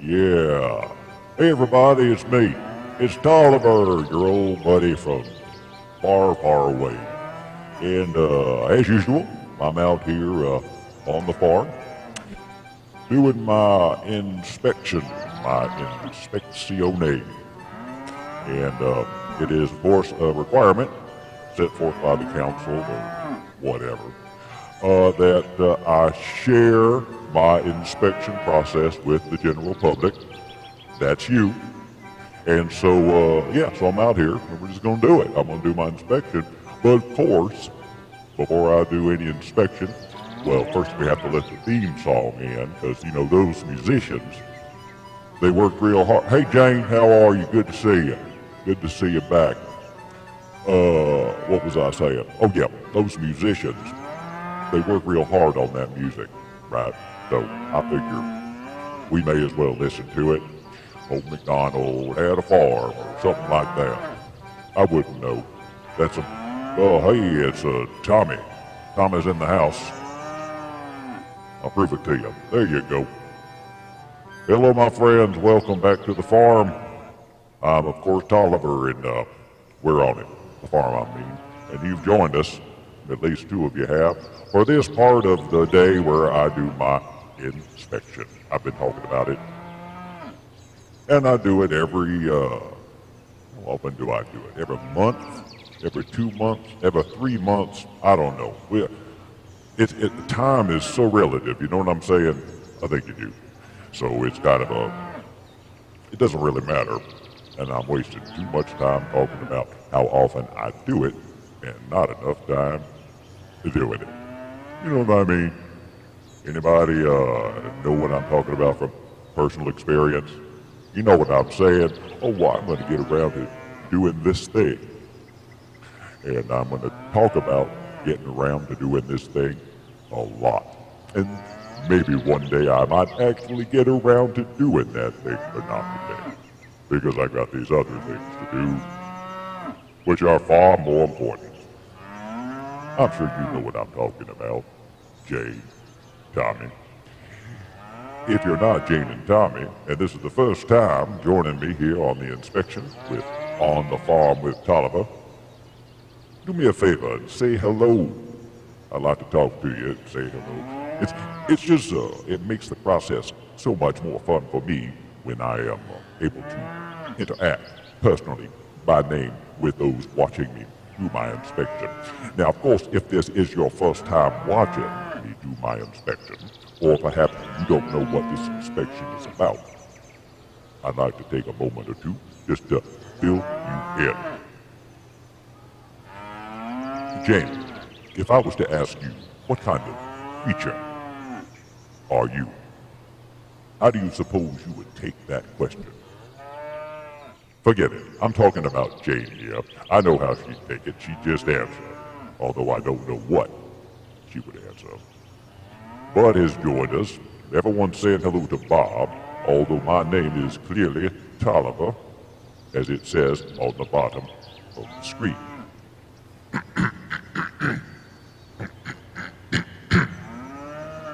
Yeah. Hey everybody, it's me. It's Toliver, your old buddy from far, far away. And as usual, I'm out here on the farm doing my inspection, my inspeccione. And it is, of course, a requirement set forth by the council or whatever that I share my inspection process with the general public. That's you. And so, so I'm out here and we're just going to do it. I'm going to do my inspection. But of course, before I do any inspection, well, first we have to let the theme song in because, you know, those musicians, they work real hard. Hey, Jane, how are you? Good to see you. Good to see you back. What was I saying? Oh, yeah, those musicians, they work real hard on that music, right? So I figure we may as well listen to it. Old MacDonald had a farm or something like that. I wouldn't know. That's hey, it's Tommy. Tommy's in the house. I'll prove it to you. There you go. Hello, my friends. Welcome back to the farm. I'm, of course, Toliver, and we're on it. The farm, I mean. And you've joined us, at least two of you have, for this part of the day where I do my inspection. I've been talking about it. And I do it every, how often do I do it? Every month? Every 2 months? Every 3 months? I don't know. Time is so relative, you know what I'm saying? I think you do. So it's kind of it doesn't really matter. And I'm wasting too much time talking about how often I do it and not enough time to doing it. You know what I mean? Anybody know what I'm talking about from personal experience? You know what I'm saying? Oh, well, I'm going to get around to doing this thing. And I'm going to talk about getting around to doing this thing a lot. And maybe one day I might actually get around to doing that thing, but not today. Because I got these other things to do, which are far more important. I'm sure you know what I'm talking about, Jane, Tommy. If you're not Jane and Tommy, and this is the first time joining me here on the inspection with On the Farm with Toliver, do me a favor and say hello. I'd like to talk to you and say hello. It's just, it makes the process so much more fun for me when I am able to interact personally by name with those watching me do my inspection. Now, of course, if this is your first time watching me do my inspection, or perhaps you don't know what this inspection is about, I'd like to take a moment or two just to fill you in. Jane, if I was to ask you, what kind of creature are you? How do you suppose you would take that question? Forget it. I'm talking about Jane here. I know how she'd take it. She'd just answer, although I don't know what she would answer. Bud has joined us. Everyone's saying hello to Bob, although my name is clearly Toliver, as it says on the bottom of the screen.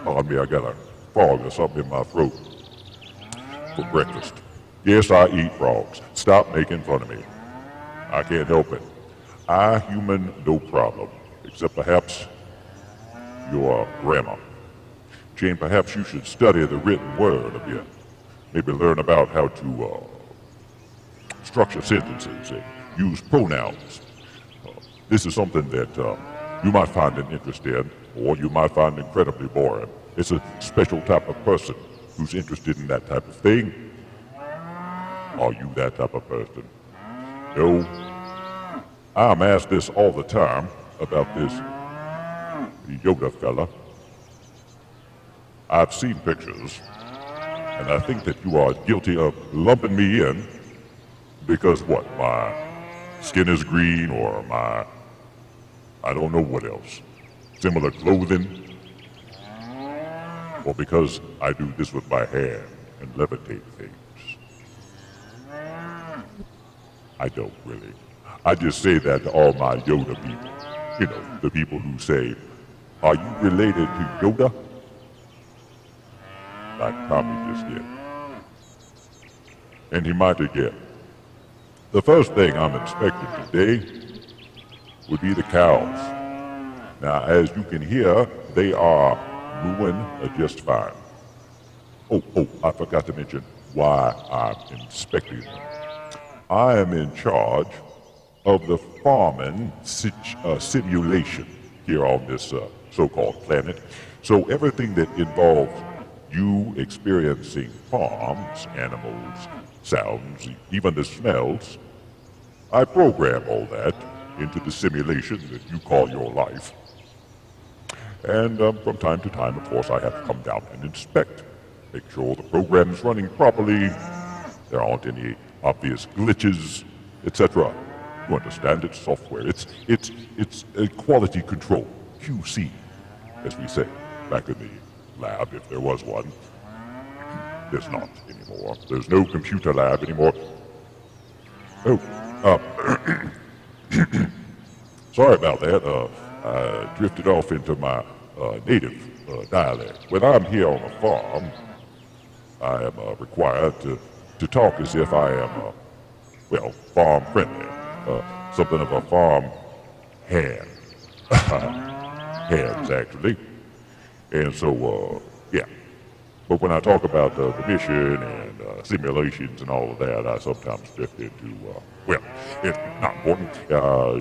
Pardon me, I got a frog or something in my throat for breakfast. Yes, I eat frogs. Stop making fun of me. I can't help it. I human, no problem. Except perhaps your grammar. Jane, perhaps you should study the written word a bit. Maybe learn about how to structure sentences and use pronouns. This is something that you might find an interest in, or you might find incredibly boring. It's a special type of person who's interested in that type of thing. Are you that type of person? No. I'm asked this all the time about this Yoda fella. I've seen pictures, and I think that you are guilty of lumping me in because what, my skin is green or my, I don't know what else, similar clothing, or because I do this with my hand and levitate things. I don't really. I just say that to all my Yoda people. You know, the people who say, are you related to Yoda? Like Tommy just did. And he might again. The first thing I'm inspecting today would be the cows. Now, as you can hear, they are mooing just fine. Oh, I forgot to mention why I'm inspecting them. I am in charge of the farming simulation here on this so-called planet. So everything that involves you experiencing farms, animals, sounds, even the smells, I program all that into the simulation that you call your life. And from time to time, of course, I have to come down and inspect. Make sure the program is running properly, there aren't any obvious glitches, etc. You understand? It's software. It's a quality control, QC, as we say, back in the lab, if there was one. There's not anymore. There's no computer lab anymore. Oh, sorry about that. I drifted off into my native dialect. When I'm here on a farm, I am required to talk as if I am, farm friendly. Something of a farm hand. Hands, actually. And so, yeah. But when I talk about the mission and simulations and all of that, I sometimes drift into, it's not important.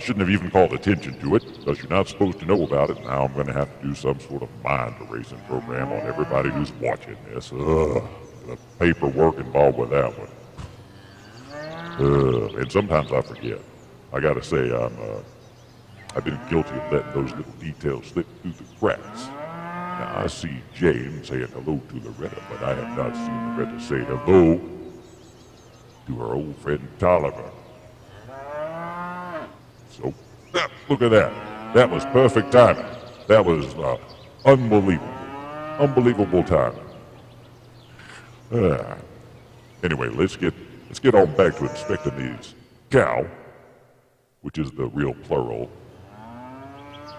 Shouldn't have even called attention to it, because you're not supposed to know about it. Now I'm going to have to do some sort of mind erasing program on everybody who's watching this. The paperwork involved with that one. And sometimes I forget. I gotta say, I've been guilty of letting those little details slip through the cracks. Now, I see Jane saying hello to Loretta, but I have not seen Loretta say hello to her old friend Toliver. So, look at that. That was perfect timing. That was unbelievable. Unbelievable timing. Anyway, let's get on back to inspecting these cow, which is the real plural.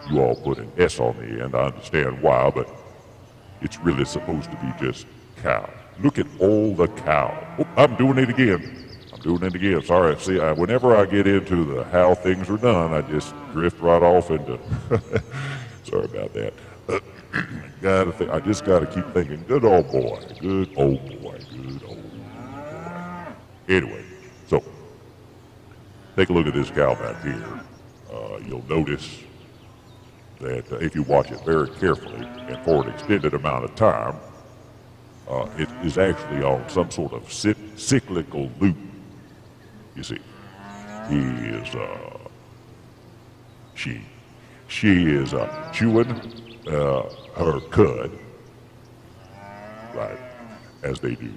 You all put an S on the end. I understand why, but it's really supposed to be just cow. Look at all the cow. Oh, I'm doing it again. Sorry. See, whenever I get into the how things are done, I just drift right off into. Sorry about that. I just gotta keep thinking. Good old boy. Anyway, so take a look at this cow back here. You'll notice that if you watch it very carefully and for an extended amount of time, it is actually on some sort of cyclical loop. You see, she is chewing her cud, right, as they do.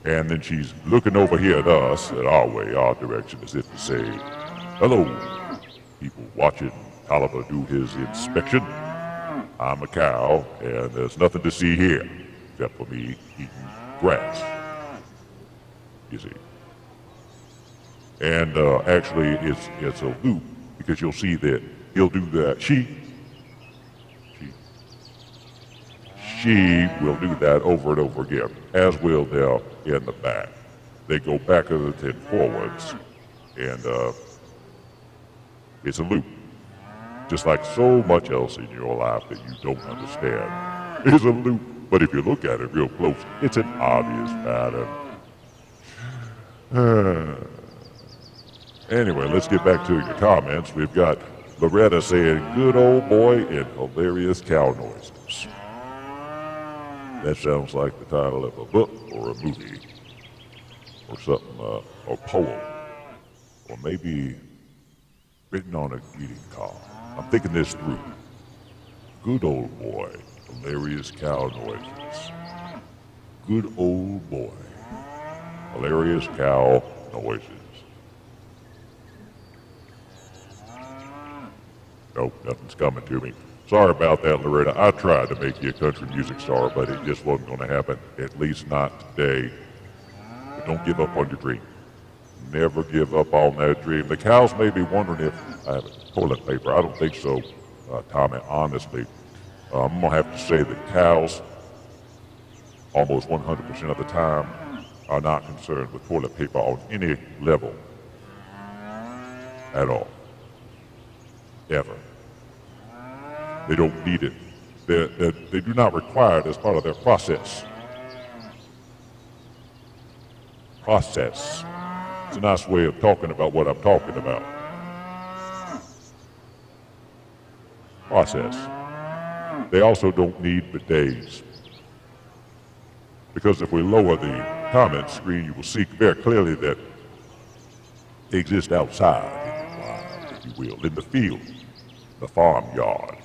And then she's looking over here at us, at our way, our direction, as if to say, hello, people watching Toliver do his inspection. I'm a cow, and there's nothing to see here, except for me eating grass. You see. And actually, it's a loop, because you'll see that he'll do that. She will do that over and over again, as will they'll in the back. They go backwards and forwards, and it's a loop. Just like so much else in your life that you don't understand. It's a loop, but if you look at it real close, it's an obvious pattern. Anyway, let's get back to your comments. We've got Loretta saying, good old boy, and hilarious cow noises. That sounds like the title of a book or a movie or something, or a poem, or maybe written on a greeting card. I'm thinking this through. Good old boy, hilarious cow noises. Good old boy, hilarious cow noises. Nope, nothing's coming to me. Sorry about that, Loretta. I tried to make you a country music star, but it just wasn't going to happen. At least not today. But don't give up on your dream. Never give up on that dream. The cows may be wondering if I have toilet paper. I don't think so, Tommy, honestly. I'm going to have to say that cows, almost 100% of the time, are not concerned with toilet paper on any level at all. Ever. They don't need it. They do not require it as part of their process. Process. It's a nice way of talking about what I'm talking about. Process. They also don't need bidets. Because if we lower the comment screen, you will see very clearly that they exist outside, in the wild, if you will, in the field, the farmyard.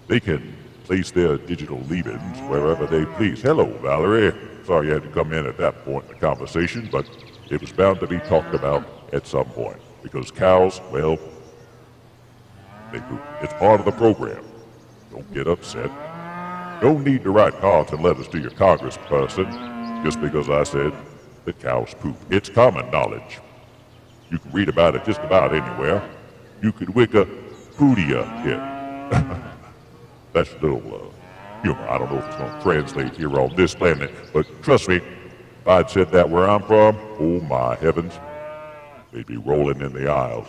They can place their digital leavings wherever they please. Hello, Valerie. Sorry you had to come in at that point in the conversation, but it was bound to be talked about at some point. Because cows, well, they poop. It's part of the program. Don't get upset. No need to write cards and letters to your congressperson just because I said that cows poop. It's common knowledge. You can read about it just about anywhere. You could Wikipedia it. That's a little humor. I don't know if it's going to translate here on this planet, but trust me, if I'd said that where I'm from, oh my heavens, they'd be rolling in the aisles.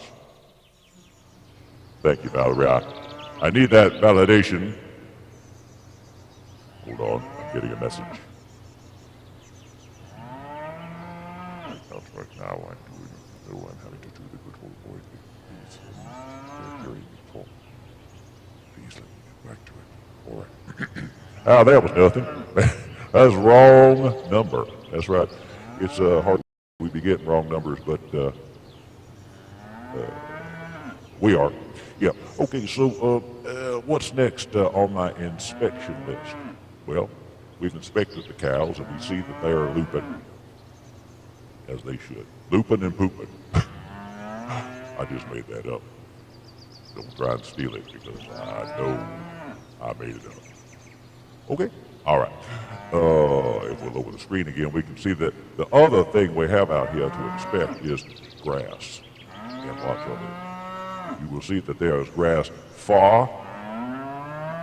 Thank you, Valerie. I need that validation. Hold on, I'm getting a message. Right now I'm having to do the good old boy. Please, hearing me talk. Please let me get back to it. All right. That was nothing. That's wrong number. That's right. It's hard we be getting wrong numbers, but we are. Yeah. Okay. So what's next on my inspection list? Well, we've inspected the cows and we see that they are looping, as they should. Looping and pooping. I just made that up. Don't try and steal it because I know I made it up. Okay? All right. If we'll lower the screen again, we can see that the other thing we have out here to inspect is grass. And watch of it. You will see that there is grass far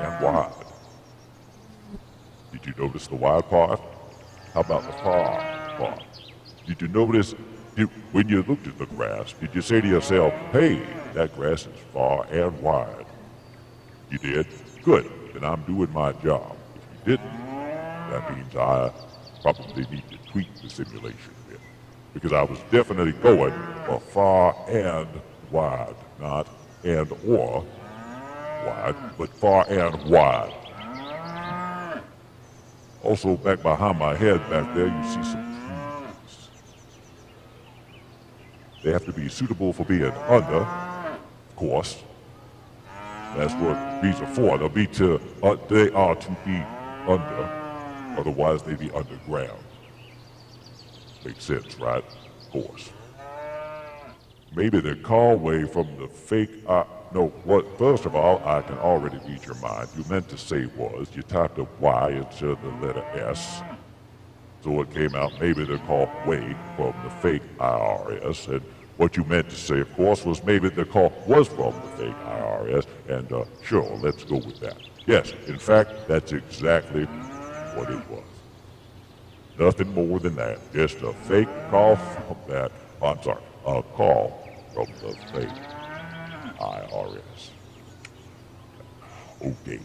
and wide. Did you notice the wide part? How about the far part? Did you notice, when you looked at the grass, did you say to yourself, hey, that grass is far and wide? You did? Good. Then I'm doing my job. If you didn't, that means I probably need to tweak the simulation a bit. Because I was definitely going for far and wide. Not and or wide, but far and wide. Also, back behind my head back there, you see some trees. They have to be suitable for being under, of course. That's what trees are for. They are to be under, otherwise they'd be underground. Makes sense, right? Of course. Maybe the call-way from the fake, first of all, I can already read your mind. You meant to say was, you typed a Y instead of the letter S. So it came out, maybe they're called way from the fake IRS. And what you meant to say, of course, was maybe the call was from the fake IRS. And sure, let's go with that. Yes, in fact, that's exactly what it was. Nothing more than that. Just a fake call from that, a call from the fake IRS. Okay.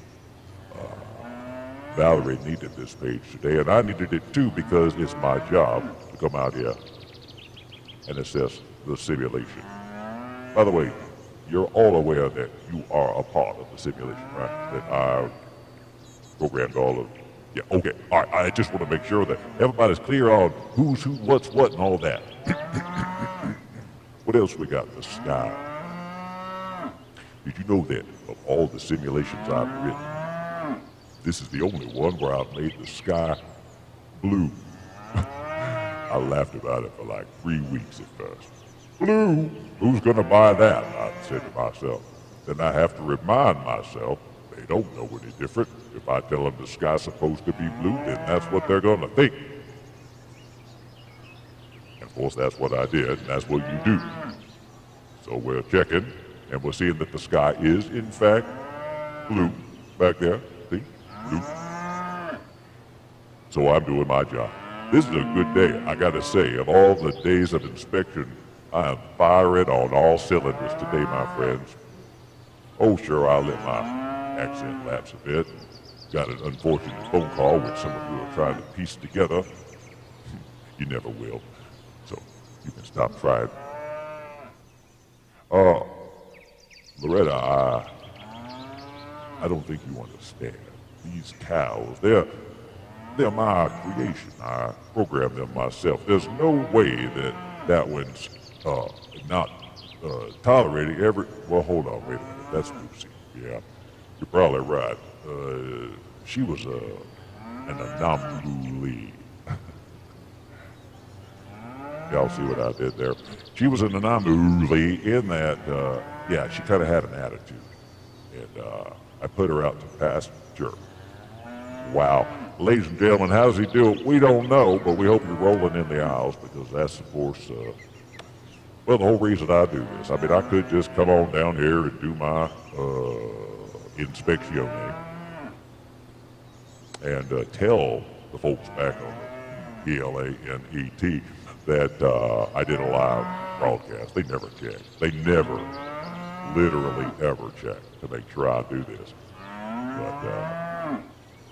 Valerie needed this page today, and I needed it too because it's my job to come out here and assess the simulation. By the way, you're all aware that you are a part of the simulation, right? That I programmed all of. Yeah, okay. All right, I just want to make sure that everybody's clear on who's who, what's what, and all that. What else we got? The sky. Did you know that of all the simulations I've written, this is the only one where I've made the sky blue? I laughed about it for like 3 weeks at first. Blue? Who's gonna buy that? I said to myself. Then I have to remind myself they don't know any different. If I tell them the sky's supposed to be blue, then that's what they're gonna think. And of course, that's what I did, and that's what you do. So we're checking, and we're seeing that the sky is, in fact, blue. Back there, see? Blue. So I'm doing my job. This is a good day, I gotta say. Of all the days of inspection, I am firing on all cylinders today, my friends. Oh, sure, I'll let my accent lapse a bit. Got an unfortunate phone call which some of you are trying to piece together. You never will, so you can stop trying. Loretta, I don't think you understand. These cows, they're my creation. I programmed them myself. There's no way that one's not tolerating every... Well, hold on, wait a minute. That's Lucy. Yeah, you're probably right. She was an anomaly. Y'all see what I did there? She was an anomaly in that, yeah, she kind of had an attitude. And I put her out to pasture. Wow. Ladies and gentlemen, how does he do it? We don't know, but we hope you're rolling in the aisles because that's, of course, well, the whole reason I do this. I mean, I could just come on down here and do my inspection and tell the folks back on the PLANET that I did a live broadcast. They never checked. They never, literally ever checked to make sure I do this. But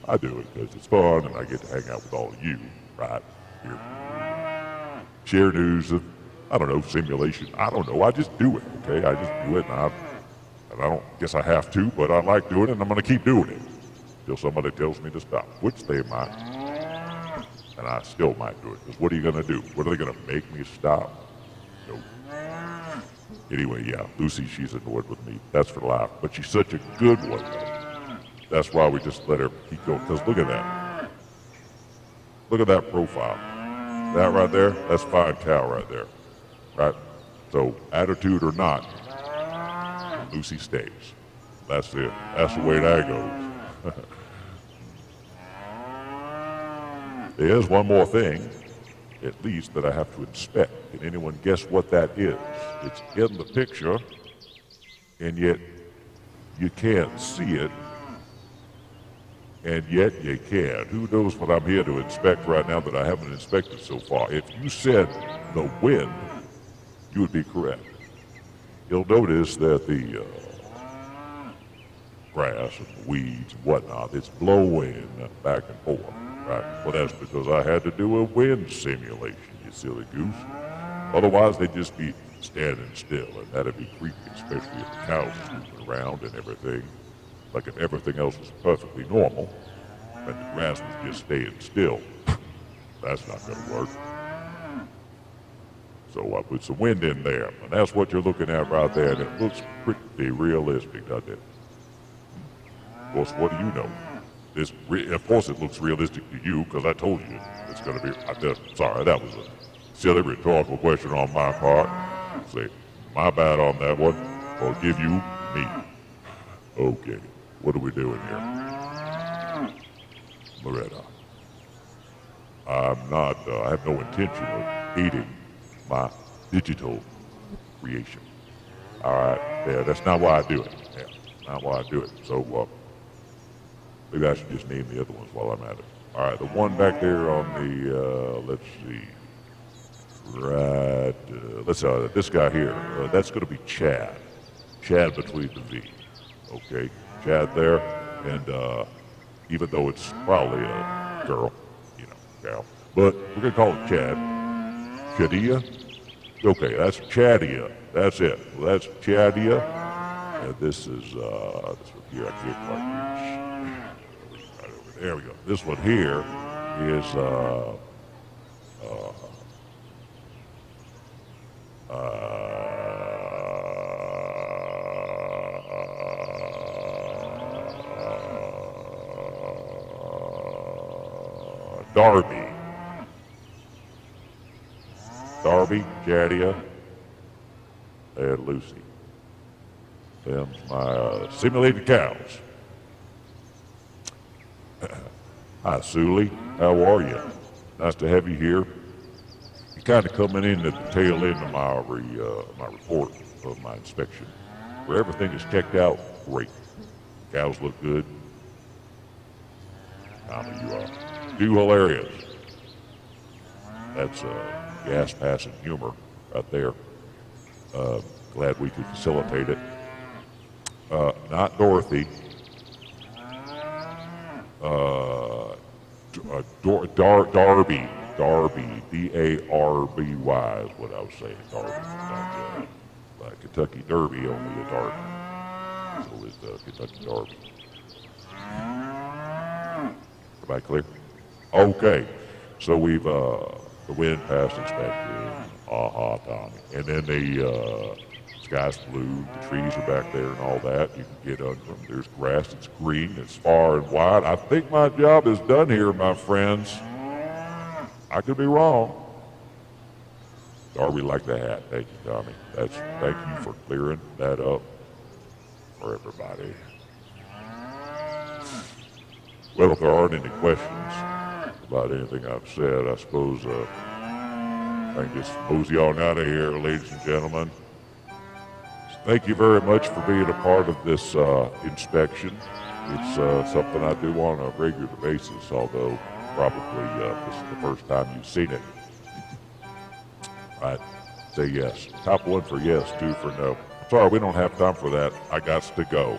I do it because it's fun and I get to hang out with all of you right here. Share news of, I don't know, simulation. I don't know. I just do it, okay? I just do it and I don't guess I have to, but I like doing it and I'm going to keep doing it until somebody tells me to stop, which they might. And I still might do it, because what are you going to do? What are they going to make me stop? Nope. Anyway, yeah, Lucy, she's annoyed with me. That's for life. But she's such a good one. That's why we just let her keep going. Because look at that. Look at that profile. That right there, that's fine cow right there. Right? So, attitude or not, Lucy stays. That's it. That's the way that goes. There's one more thing, at least, that I have to inspect. Can anyone guess what that is? It's in the picture, and yet you can't see it, and yet you can. Who knows what I'm here to inspect right now that I haven't inspected so far? If you said the wind, you would be correct. You'll notice that the grass and the weeds and whatnot, it's blowing back and forth. Right. Well, that's because I had to do a wind simulation, you silly goose. Otherwise, they'd just be standing still, and that'd be creepy, especially if the cows are moving around and everything. Like if everything else was perfectly normal, and the grass was just staying still. That's not going to work. So I put some wind in there, and that's what you're looking at right there, and it looks pretty realistic, doesn't it? Of course, what do you know? Of course it looks realistic to you, because I told you it's going to be... sorry, that was a silly rhetorical question on my part. Say, my bad on that one. Forgive you, me. Okay, what are we doing here? Loretta, I have no intention of eating my digital creation. Alright, yeah, that's not why I do it. Yeah, not why I do it. So, maybe I should just name the other ones while I'm at it. All right, the one back there on the, let's see. Right, this guy here. That's going to be Chad. Chad between the V. Okay, Chad there. And even though it's probably a girl, you know, gal. But we're going to call it Chad. Chadia? Okay, that's Chadia. That's it. Well, that's Chadia. And this is, this one here, I can't quite reach. There we go. This one here is Darby, Jadia, and Lucy. Them's my simulated cows. Hi, Sully. How are you? Nice to have you here. You're kind of coming in at the tail end of my report of my inspection, where everything is checked out great. Cows look good. You are too hilarious. That's gas passing humor right there. Glad we could facilitate it. Not Dorothy. Darby. Darby. D-A-R-B-Y is what I was saying. Darby. Like Kentucky Derby, only a Darby. So it's Kentucky Derby. Everybody clear? Okay. So we've, the wind passed inspected. Tommy. And then the sky's blue, the trees are back there and all that. You can get under them. There's grass, it's green, it's far and wide. I think my job is done here, my friends. I could be wrong. Darby liked the hat. Thank you, Tommy. Thank you for clearing that up for everybody. Well, if there aren't any questions about anything I've said, I suppose I can just mosey on out of here, ladies and gentlemen. Thank you very much for being a part of this inspection. It's something I do on a regular basis, although probably this is the first time you've seen it. Right? Say yes. Top one for yes, two for no. Sorry, we don't have time for that. I got to go.